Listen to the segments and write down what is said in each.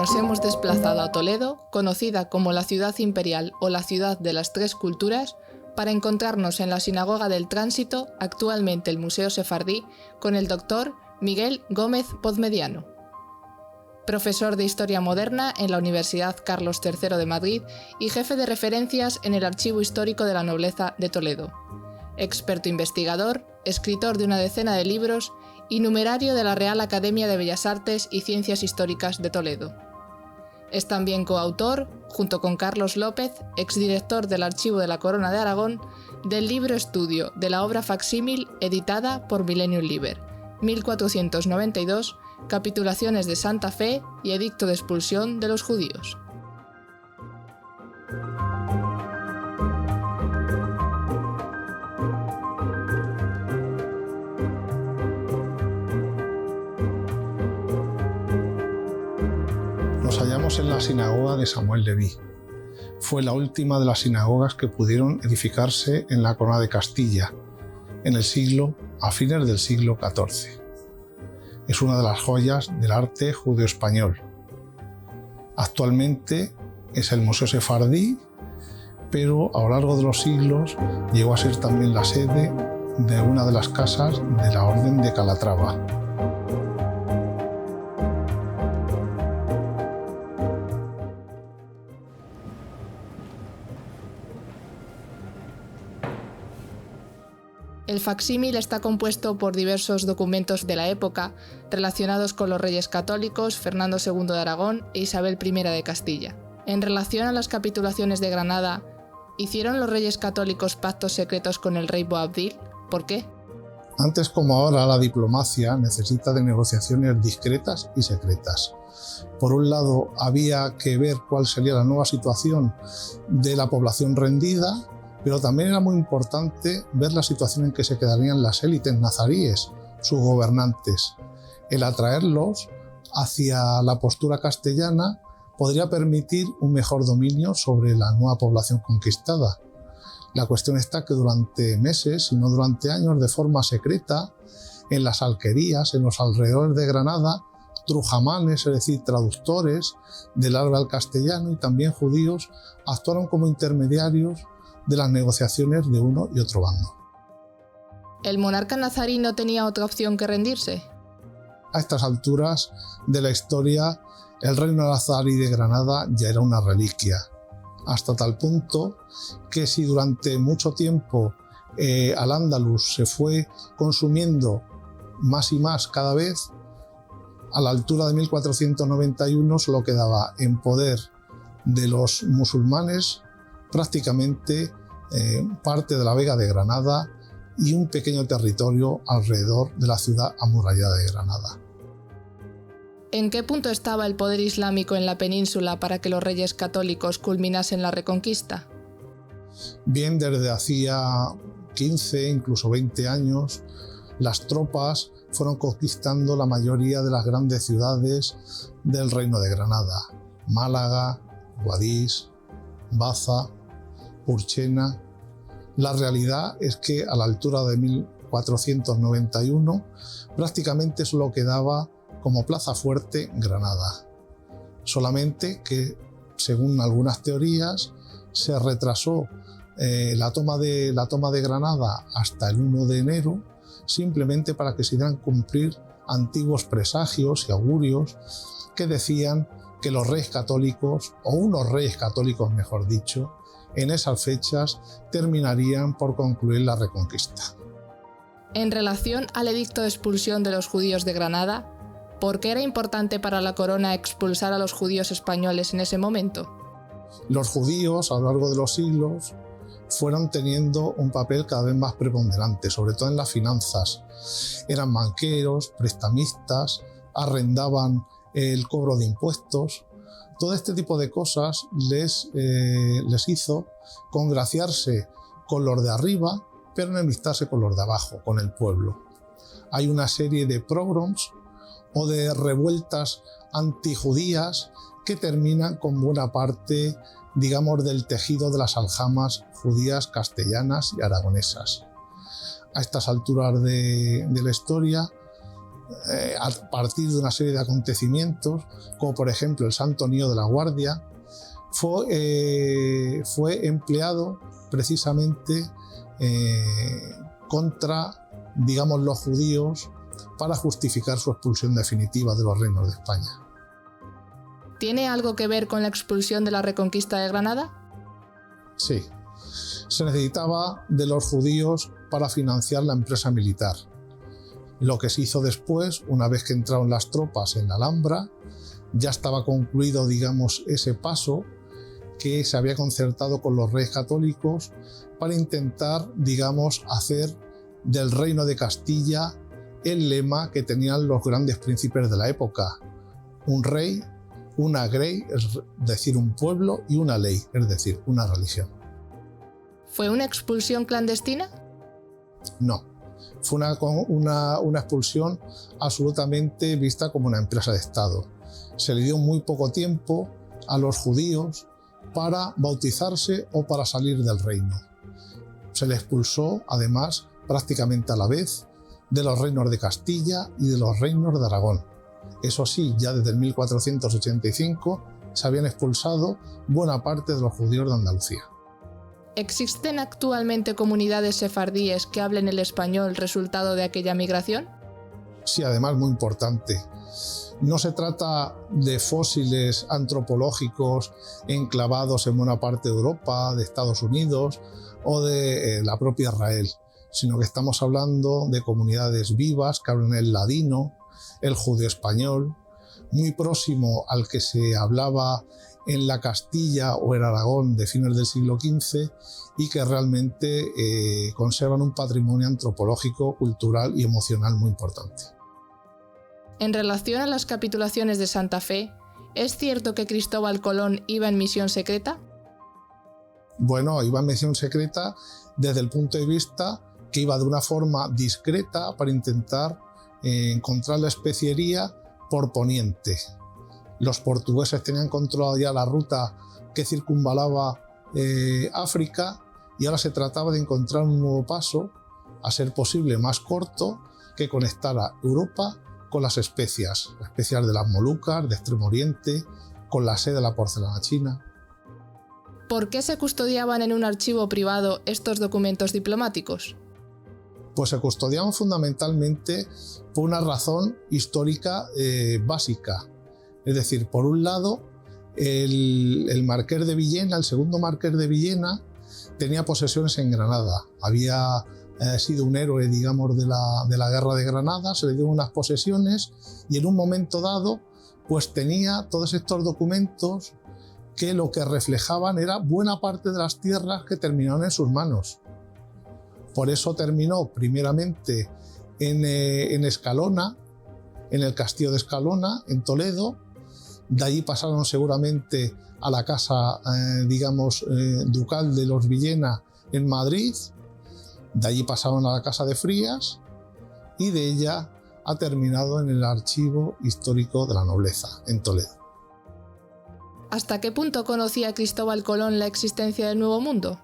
nos hemos desplazado a Toledo, conocida como la Ciudad Imperial o la Ciudad de las Tres Culturas, para encontrarnos en la Sinagoga del Tránsito, actualmente el Museo Sefardí, con el doctor Miguel Gómez Pozmediano. Profesor de Historia Moderna en la Universidad Carlos III de Madrid y jefe de referencias en el Archivo Histórico de la Nobleza de Toledo. Experto investigador, escritor de una decena de libros y numerario de la Real Academia de Bellas Artes y Ciencias Históricas de Toledo. Es también coautor, junto con Carlos López, exdirector del Archivo de la Corona de Aragón, del libro estudio de la obra facsímil editada por Millennium Liber, 1492, Capitulaciones de Santa Fe y Edicto de expulsión de los judíos. Nos hallamos en la sinagoga de Samuel Leví. Fue la última de las sinagogas que pudieron edificarse en la Corona de Castilla, a fines del siglo XIV. Es una de las joyas del arte judeo-español. Actualmente es el Museo Sefardí, pero a lo largo de los siglos llegó a ser también la sede de una de las casas de la Orden de Calatrava. El facsímil está compuesto por diversos documentos de la época relacionados con los reyes católicos Fernando II de Aragón e Isabel I de Castilla. En relación a las capitulaciones de Granada, ¿hicieron los reyes católicos pactos secretos con el rey Boabdil? ¿Por qué? Antes como ahora, la diplomacia necesita de negociaciones discretas y secretas. Por un lado, había que ver cuál sería la nueva situación de la población rendida, pero también era muy importante ver la situación en que se quedarían las élites nazaríes, sus gobernantes. El atraerlos hacia la postura castellana podría permitir un mejor dominio sobre la nueva población conquistada. La cuestión está que durante meses, si no durante años, de forma secreta, en las alquerías, en los alrededores de Granada, trujamanes, es decir, traductores del árabe al castellano y también judíos, actuaron como intermediarios de las negociaciones de uno y otro bando. ¿El monarca nazarí no tenía otra opción que rendirse? A estas alturas de la historia, el reino nazarí de Granada ya era una reliquia, hasta tal punto que si durante mucho tiempo Al-Ándalus se fue consumiendo más y más cada vez, a la altura de 1491 solo quedaba en poder de los musulmanes prácticamente parte de la Vega de Granada y un pequeño territorio alrededor de la ciudad amurallada de Granada. ¿En qué punto estaba el poder islámico en la península para que los reyes católicos culminasen la reconquista? Bien, desde hacía 15, incluso 20 años, las tropas fueron conquistando la mayoría de las grandes ciudades del Reino de Granada: Málaga, Guadix, Baza, Urchena. La realidad es que a la altura de 1491 prácticamente solo quedaba como plaza fuerte Granada. Solamente que, según algunas teorías, se retrasó la toma de Granada hasta el 1 de enero, simplemente para que se dieran cumplir antiguos presagios y augurios que decían que los reyes católicos, o unos reyes católicos mejor dicho, en esas fechas terminarían por concluir la reconquista. En relación al edicto de expulsión de los judíos de Granada, ¿por qué era importante para la corona expulsar a los judíos españoles en ese momento? Los judíos, a lo largo de los siglos, fueron teniendo un papel cada vez más preponderante, sobre todo en las finanzas. Eran banqueros, prestamistas, arrendaban el cobro de impuestos. Todo este tipo de cosas les hizo congraciarse con los de arriba, pero enemistarse con los de abajo, con el pueblo. Hay una serie de pogroms o de revueltas antijudías que terminan con buena parte, digamos, del tejido de las aljamas judías castellanas y aragonesas. A estas alturas de la historia, a partir de una serie de acontecimientos, como por ejemplo el Santo Niño de la Guardia, fue empleado precisamente contra, digamos, los judíos para justificar su expulsión definitiva de los reinos de España. ¿Tiene algo que ver con la expulsión de la Reconquista de Granada? Sí, se necesitaba de los judíos para financiar la empresa militar. Lo que se hizo después, una vez que entraron las tropas en la Alhambra, ya estaba concluido, digamos, ese paso que se había concertado con los reyes católicos para intentar, digamos, hacer del reino de Castilla el lema que tenían los grandes príncipes de la época: un rey, una grey, es decir, un pueblo, y una ley, es decir, una religión. ¿Fue una expulsión clandestina? No, fue una expulsión absolutamente vista como una empresa de Estado. Se le dio muy poco tiempo a los judíos para bautizarse o para salir del reino. Se les expulsó, además, prácticamente a la vez, de los reinos de Castilla y de los reinos de Aragón. Eso sí, ya desde el 1485 se habían expulsado buena parte de los judíos de Andalucía. ¿Existen actualmente comunidades sefardíes que hablen el español resultado de aquella migración? Sí, además muy importante. No se trata de fósiles antropológicos enclavados en buena parte de Europa, de Estados Unidos o de la propia Israel, sino que estamos hablando de comunidades vivas que hablan el ladino, el judeo español, muy próximo al que se hablaba en la Castilla o en Aragón de fines del siglo XV y que realmente conservan un patrimonio antropológico, cultural y emocional muy importante. En relación a las capitulaciones de Santa Fe, ¿es cierto que Cristóbal Colón iba en misión secreta? Bueno, iba en misión secreta desde el punto de vista que iba de una forma discreta para intentar encontrar la especiería por poniente. Los portugueses tenían controlado ya la ruta que circunvalaba África y ahora se trataba de encontrar un nuevo paso, a ser posible más corto, que conectara Europa con las especias de las Molucas, de Extremo Oriente, con la sede de la porcelana china. ¿Por qué se custodiaban en un archivo privado estos documentos diplomáticos? Pues se custodiaban fundamentalmente por una razón histórica básica. Es decir, por un lado, el marqués de Villena, el segundo marqués de Villena, tenía posesiones en Granada. Había sido un héroe, digamos, de la guerra de Granada, se le dieron unas posesiones y en un momento dado, pues tenía todos estos documentos que lo que reflejaban era buena parte de las tierras que terminaron en sus manos. Por eso terminó primeramente en Escalona, en el castillo de Escalona, en Toledo. De allí pasaron seguramente a la casa, ducal de los Villena en Madrid. De allí pasaron a la casa de Frías y de ella ha terminado en el archivo histórico de la nobleza, en Toledo. ¿Hasta qué punto conocía Cristóbal Colón la existencia del Nuevo Mundo?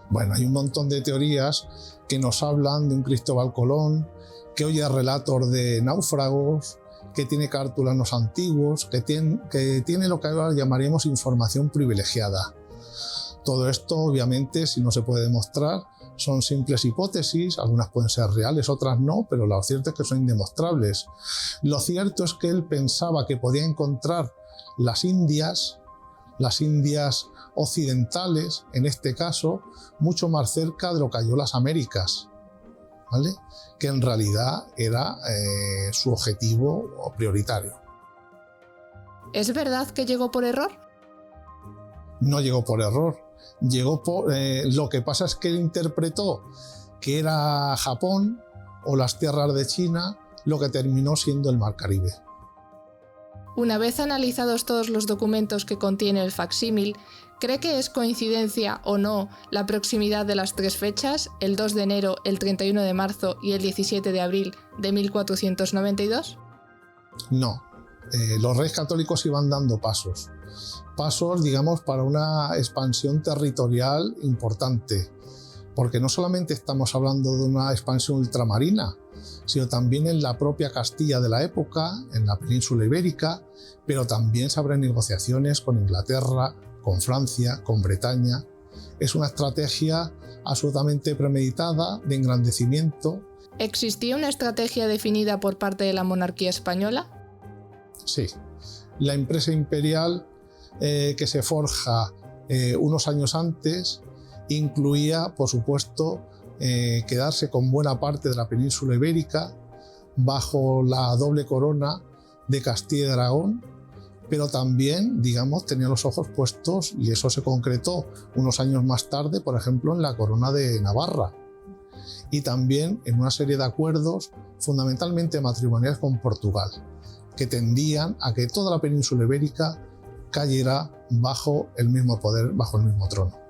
Bueno, hay un montón de teorías que nos hablan de un Cristóbal Colón que oye relatos de náufragos, que tiene cartulanos antiguos, que tiene lo que ahora llamaríamos información privilegiada. Todo esto, obviamente, si no se puede demostrar, son simples hipótesis, algunas pueden ser reales, otras no, pero lo cierto es que son indemostrables. Lo cierto es que él pensaba que podía encontrar las Indias occidentales, en este caso, mucho más cerca de lo que halló las Américas, ¿vale? Que en realidad era su objetivo prioritario. ¿Es verdad que llegó por error? No llegó por error. Lo que pasa es que él interpretó que era Japón o las tierras de China lo que terminó siendo el Mar Caribe. Una vez analizados todos los documentos que contiene el facsímil, ¿cree que es coincidencia o no la proximidad de las tres fechas, el 2 de enero, el 31 de marzo y el 17 de abril de 1492? No. Los reyes católicos iban dando pasos, digamos, para una expansión territorial importante. porque no solamente estamos hablando de una expansión ultramarina, sino también en la propia Castilla de la época, en la península ibérica, pero también se abren negociaciones con Inglaterra, con Francia, con Bretaña. Es una estrategia absolutamente premeditada de engrandecimiento. ¿Existía una estrategia definida por parte de la monarquía española? Sí, la empresa imperial que se forja unos años antes incluía, por supuesto, quedarse con buena parte de la península ibérica bajo la doble corona de Castilla y Aragón, pero también, digamos, tenía los ojos puestos, y eso se concretó unos años más tarde, por ejemplo, en la corona de Navarra, y también en una serie de acuerdos fundamentalmente matrimoniales con Portugal, que tendían a que toda la península ibérica cayera bajo el mismo poder, bajo el mismo trono.